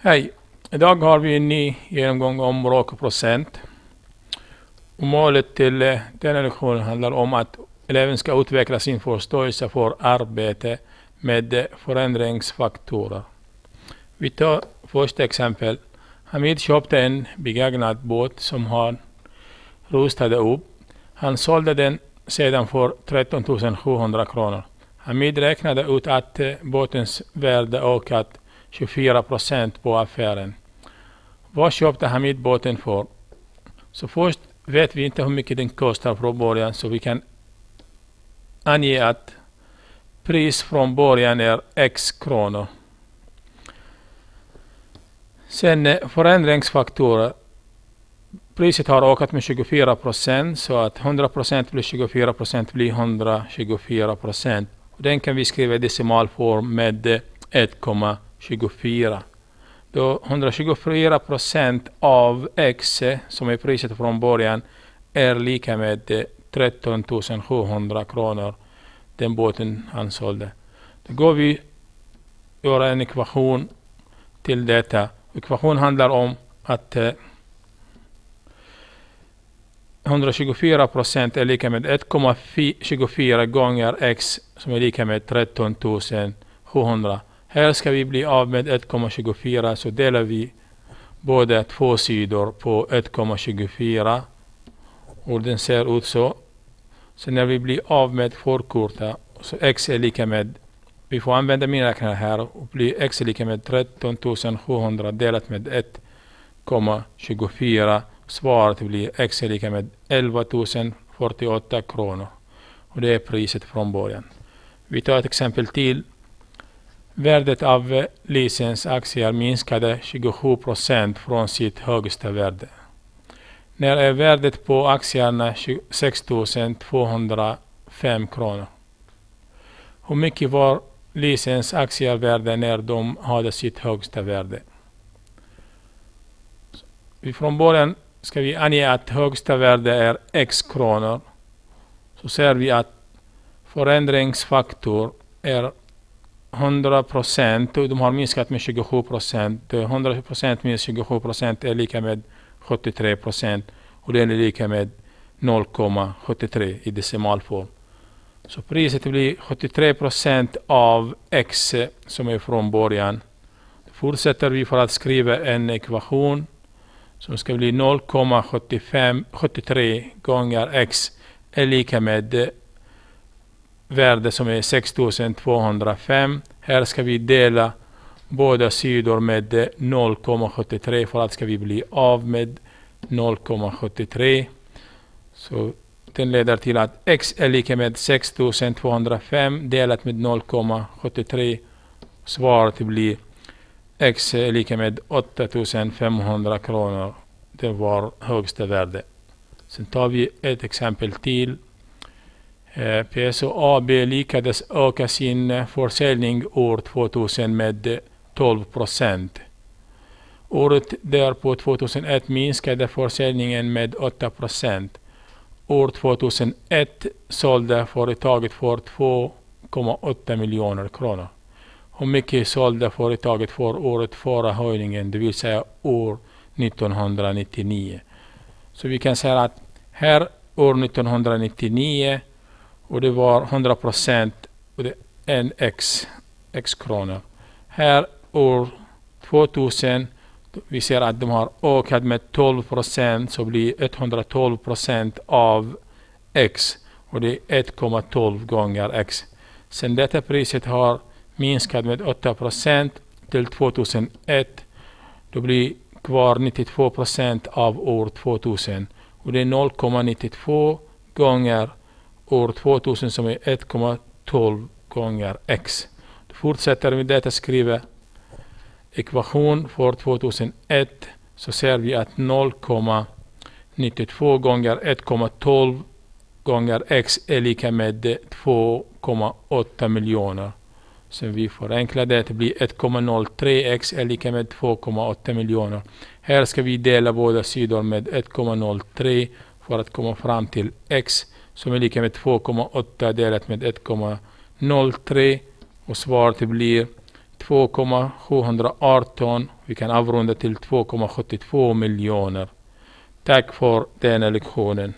Hej! Idag har vi en ny genomgång om råkprocent. Och målet till denna lektion handlar om att eleven ska utveckla sin förståelse för arbete med förändringsfaktorer. Vi tar första exempel. Hamid köpte en begagnad båt som han rustade upp. Han sålde den sedan för 13 700 kronor. Hamid räknade ut att båtens värde ökat 24% på affären. Vad köpte Hamid båten för? Så först vet vi inte hur mycket den kostar från början, så vi kan ange att pris från början är x kronor. Sen förändringsfaktorer. Priset har ökat med 24%, så att 100% plus 24% blir 124%. Och den kan vi skriva i decimalform med 1,24. Då 124% av x, som är priset från början, är lika med 13 700 kronor, den båten han sålde. Då går vi göra en ekvation till detta. Ekvationen handlar om att 124% är lika med 1,24 gånger x, som är lika med 13 700. Här ska vi bli av med 1,24, så delar vi båda två sidor på 1,24 och den ser ut så. Så när vi blir av med förkorta, så x är lika med, vi får använda min räknare här, och blir x är lika med 13 700 delat med 1,24. Svaret blir x är lika med 11 048 kronor. Och det är priset från början. Vi tar ett exempel till. Värdet av licensaktier minskade 27% från sitt högsta värde. När är värdet på aktierna 6 205 kronor? Hur mycket var licensaktier värda när de hade sitt högsta värde? Från början ska vi ange att högsta värde är x kronor. Så ser vi att förändringsfaktor är 100% och de har minskat med 27%. 100% minus 27% är lika med 73% och den är lika med 0,73 i decimalform. Så priset blir 73% av x som är från början. Då fortsätter vi för att skriva en ekvation som ska bli 0,73 gånger x är lika med värde som är 6 205. Här ska vi dela båda sidor med 0,73 för att ska vi bli av med 0,73. Så den leder till att x är lika med 6 205 delat med 0,73. Svaret blir x är lika med 8 500 kronor. Det var högsta värde. Sen tar vi ett exempel till. PSO AB lyckades öka sin försäljning år 2000 med 12%. Året därpå 2001 minskade försäljningen med 8%. År 2001 sålde företaget för 2,8 miljoner kronor. Hur mycket sålde företaget för året före höjningen, det vill säga år 1999. Så vi kan säga att här år 1999 och det var 100% och det är en x kronor. Här år 2000 vi ser att de har ökat med 12%, så blir 112% av x och det är 1,12 gånger x. Sen detta priset har minskat med 8% till 2001. Då blir kvar 92% av år 2000 och det är 0,92 gånger år 2000 som är 1,12 gånger x. Då fortsätter vi detta skriva ekvation för 2001, så ser vi att 0,92 gånger 1,12 gånger x är lika med 2,8 miljoner. Så vi förenklar det, det blir 1,03x är lika med 2,8 miljoner. Här ska vi dela båda sidor med 1,03 för att komma fram till x som är lika med 2,8 delat med 1,03 och svaret blir 2,718. Vi kan avrunda till 2,72 miljoner. Tack för denna lektionen.